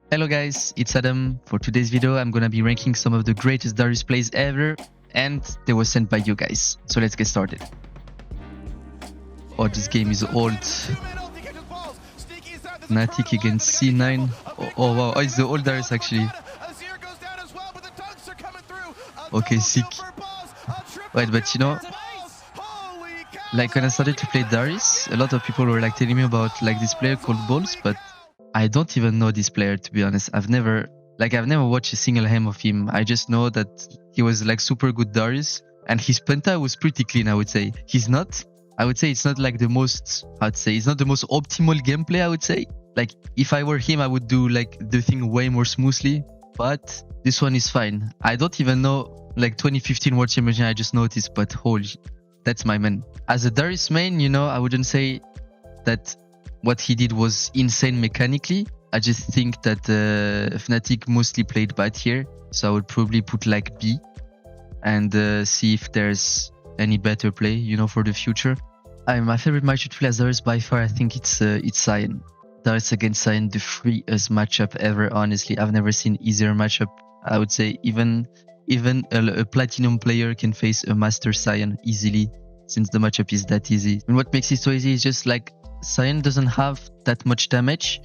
Hello guys, it's Adam. For today's video, I'm gonna be ranking some of the greatest Darius plays ever, and they were sent by you guys. So let's get started. Oh, this game is old. Fnatic against C9. Oh wow, oh, it's the old Darius actually. Okay, sick. Wait, but you know, like when I started to play Darius, a lot of people were like telling me about like this player called Balls, but I don't even know this player, to be honest. I've never watched a single game of him. I just know that he was like super good Darius, and his Penta was pretty clean, I would say. I would say it's not like the most, it's not the most optimal gameplay, I would say. Like if I were him, I would do like the thing way more smoothly, but this one is fine. I don't even know like 2015 World Championship, I just noticed, but holy, that's my man. As a Darius main, you know, I wouldn't say that what he did was insane mechanically. I just think that Fnatic mostly played bad here, so I would probably put like B and see if there's any better play, you know, for the future. My favorite match to play as Darius by far, I think it's Sion. Darius against Sion, the freest matchup ever. Honestly, I've never seen easier matchup. I would say even a platinum player can face a master Sion easily, since the matchup is that easy. And what makes it so easy is just like Sion doesn't have that much damage,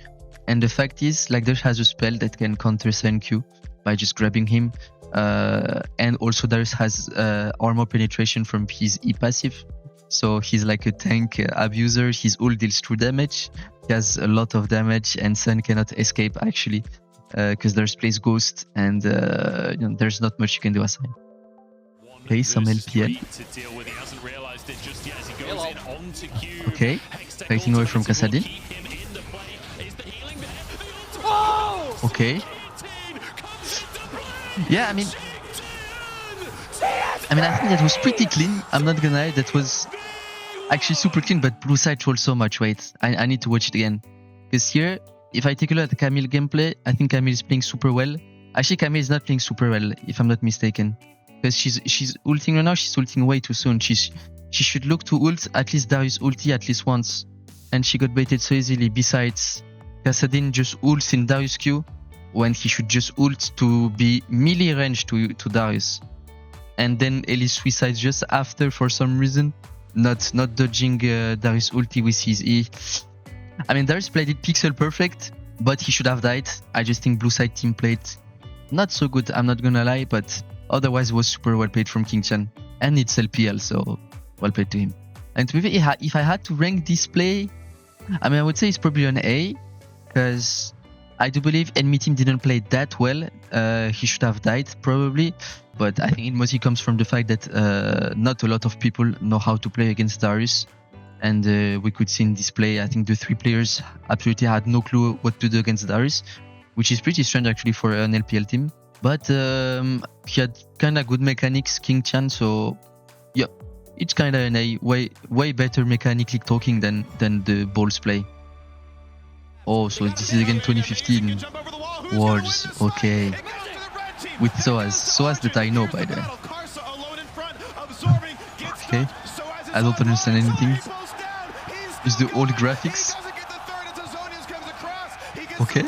and the fact is like Darius has a spell that can counter Sion Q by just grabbing him, and also Darius has armor penetration from his E passive, so he's like a tank abuser. His ult deals true damage, he has a lot of damage, and Sion cannot escape actually, because Darius plays Ghost, and you know, there's not much you can do as Sion. Play some LPL. Okay, fighting away from Kassadin. Okay. Yeah, I mean, I think that was pretty clean. I'm not gonna lie, that was actually super clean, but blue side trolled so much. Wait, I need to watch it again. Because here, if I take a look at the Camille gameplay, I think Camille is playing super well. Actually, Camille is not playing super well, if I'm not mistaken. Because she's ulting right now, she's ulting way too soon. She should look to ult at least Darius ulti at least once. And she got baited so easily. Besides, Kassadin just ults in Darius Q when he should just ult to be melee range to Darius. And then Elise suicides just after for some reason, not dodging Darius ulti with his E. I mean, Darius played it pixel perfect, but he should have died. I just think blue side team played not so good, I'm not gonna lie, but otherwise it was super well played from Qingtian. And it's LPL, so well played to him. And to be fair, if I had to rank this play, I mean, I would say it's probably an A, because I do believe enemy team didn't play that well. He should have died probably, but I think it mostly comes from the fact that not a lot of people know how to play against Darius, and we could see in this play, I think the three players absolutely had no clue what to do against Darius, which is pretty strange actually for an LPL team. But he had kind of good mechanics, Qingtian, so yeah, it's kind of an A, way better mechanically talking than the Balls play. Oh, so this is again 2015 Worlds, okay, with Soaz that I know, by the way. Okay, I don't understand anything. It's the old graphics. Okay,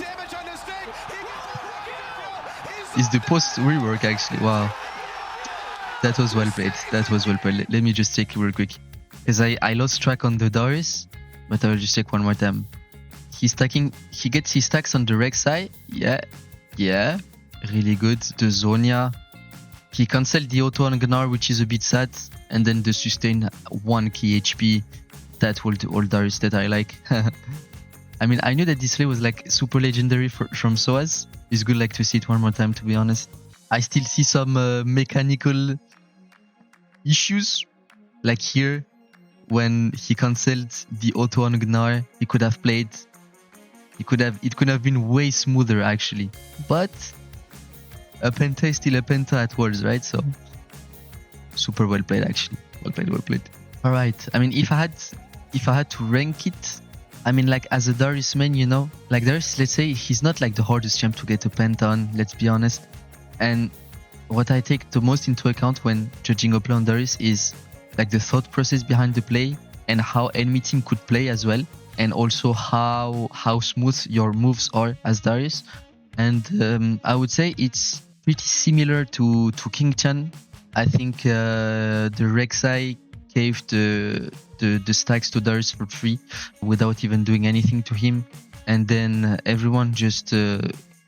it's the post rework actually. Wow, that was well played. That was well played. Let me just check real quick, because I lost track on the Darius, but I will just check one more time. He gets his stacks on the Rek'Sai. Yeah, really good. The Zonia. He cancelled the auto on Gnar, which is a bit sad, and then the sustain 1 key HP. That will do all Darius that I like. I mean, I knew that this play was like super legendary from Soaz. It's good like to see it one more time, to be honest. I still see some mechanical issues, like here when he cancelled the auto on Gnar. He could have played. It could have been way smoother actually, but a Penta is still a Penta at Worlds, right? So super well played actually. Well played. All right. I mean, if I had to rank it, I mean, like as a Darius main, you know, like Darius, let's say he's not like the hardest champ to get a Penta on. Let's be honest. And what I take the most into account when judging a play on Darius is like the thought process behind the play and how enemy team could play as well. And also how smooth your moves are as Darius. And I would say it's pretty similar to Qingtian. I think the Rek'Sai gave the stacks to Darius for free without even doing anything to him. And then everyone just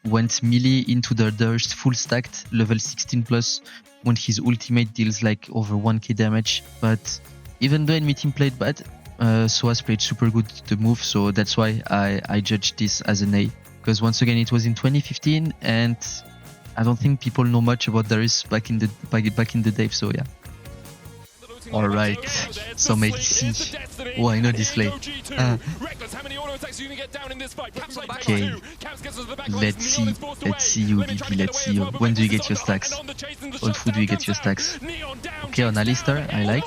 went melee into the Darius full stacked level 16 plus when his ultimate deals like over 1k damage. But even though enemy team played bad, Soaz played super good the move, so that's why I judged this as an A. Because once again, it was in 2015, and I don't think people know much about Darius back in the day. So yeah. All right, some ADC. Oh, I know this play. Okay, let's see you, BP. Let's see you. When do you get your stacks? On who do you get your stacks? Okay, on Alistar, I like.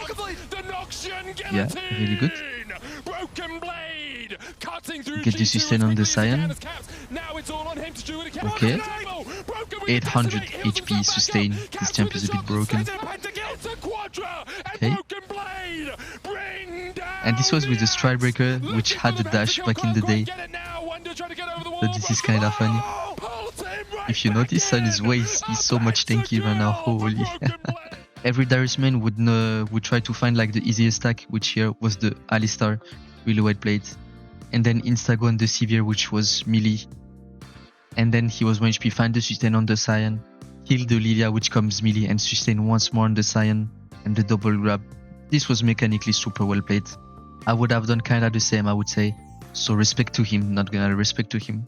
Yeah, really good. Get the sustain on the Cyan. Okay. 800 HP sustain. This champ is a bit broken. Okay. And this was with the Stridebreaker, which had the dash back in the day. So this is kind of funny. If you notice, Cyan's waist is so much tanky right now. Holy. Every Darius main would try to find like the easiest stack, which here was the Alistar, really well played. And then Instago on the Severe, which was melee. And then he was 1 HP, find the sustain on the Cyan, kill the Lilia, which comes melee, and sustain once more on the Cyan, and the double grab. This was mechanically super well played. I would have done kinda the same, I would say. So respect to him, not gonna respect to him.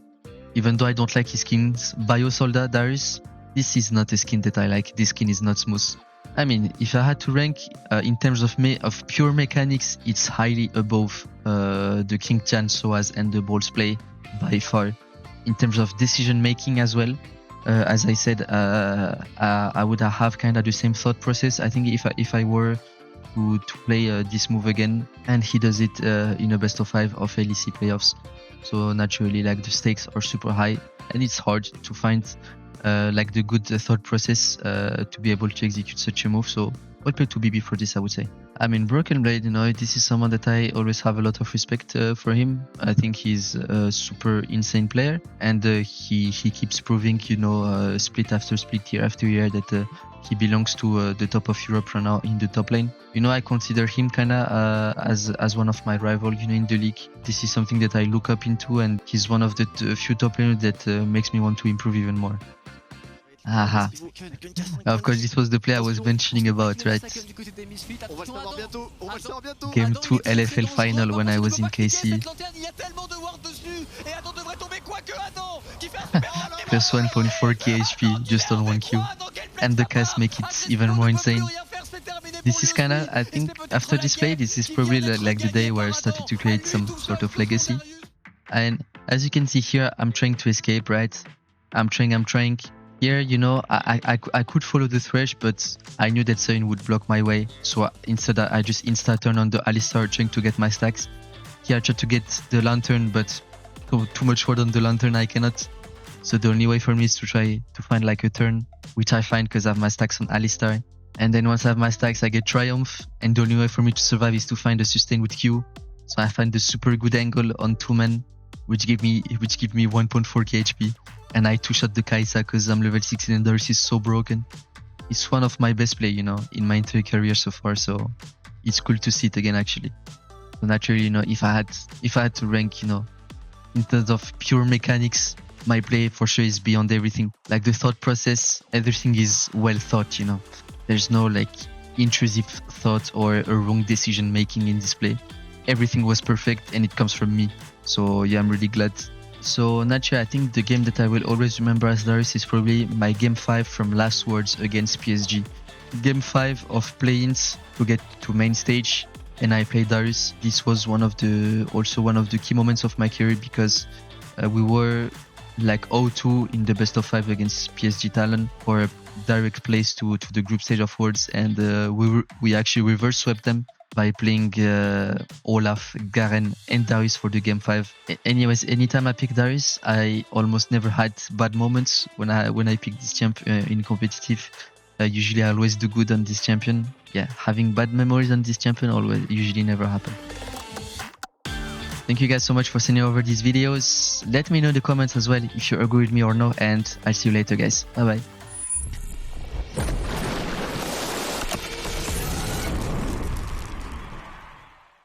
Even though I don't like his skins, Biosolda Darius, this is not a skin that I like. This skin is not smooth. I mean, if I had to rank in terms of pure mechanics, it's highly above the Qingtian, Soaz, and the Balls play by far. In terms of decision making as well, as I said, I would have kind of the same thought process. I think if I were to play this move again, and he does it in a best of 5 of LEC playoffs, so naturally like the stakes are super high, and it's hard to find like the good thought process to be able to execute such a move. So well played to BB for this, I would say. I mean, BrokenBlade, you know, this is someone that I always have a lot of respect for him. I think he's a super insane player, and he keeps proving, you know, split after split, year after year, that he belongs to the top of Europe right now in the top lane. You know, I consider him kinda as one of my rivals, you know, in the league. This is something that I look up into, and he's one of the few top laners that makes me want to improve even more. Haha. Of course, this was the play I was mentioning about, right? Game 2 LFL final when I was in KC. Plus 1.4k HP just on 1Q. And the cast make it even more insane. This is kinda, I think, after this play, this is probably like the day where I started to create some sort of legacy. And as you can see here, I'm trying to escape, right? I'm trying. Here, you know, I could follow the Thresh, but I knew that Cyan would block my way. So instead, I just insta-turn on the Alistar trying to get my stacks. Here, I tried to get the Lantern, but too much ward on the Lantern, I cannot. So the only way for me is to try to find like a turn, which I find because I have my stacks on Alistar. And then once I have my stacks, I get Triumph. And the only way for me to survive is to find a sustain with Q. So I find the super good angle on 2 men, which give me 1.4k HP. And I 2-shot the Kaisa because I'm level 16 and Darius is so broken. It's one of my best play, you know, in my entire career so far. So it's cool to see it again, actually. So naturally, you know, if I had to rank, you know, in terms of pure mechanics, my play for sure is beyond everything. Like the thought process, everything is well thought, you know. There's no like intrusive thought or a wrong decision making in this play. Everything was perfect and it comes from me. So yeah, I'm really glad. So naturally, I think the game that I will always remember as Darius is probably my game 5 from Last Words against PSG. Game 5 of play-ins to get to main stage, and I played Darius. This was also one of the key moments of my career because we were like 0-2 in the best of 5 against PSG Talon for a direct place to the group stage of Worlds, and we actually reverse swept them by playing Olaf, Garen, and Darius for the game 5. Anyways, anytime I pick Darius, I almost never had bad moments when I pick this champ in competitive. Usually I always do good on this champion. Yeah, having bad memories on this champion usually never happen. Thank you guys so much for sending over these videos. Let me know in the comments as well if you agree with me or not, and I'll see you later, guys. Bye bye.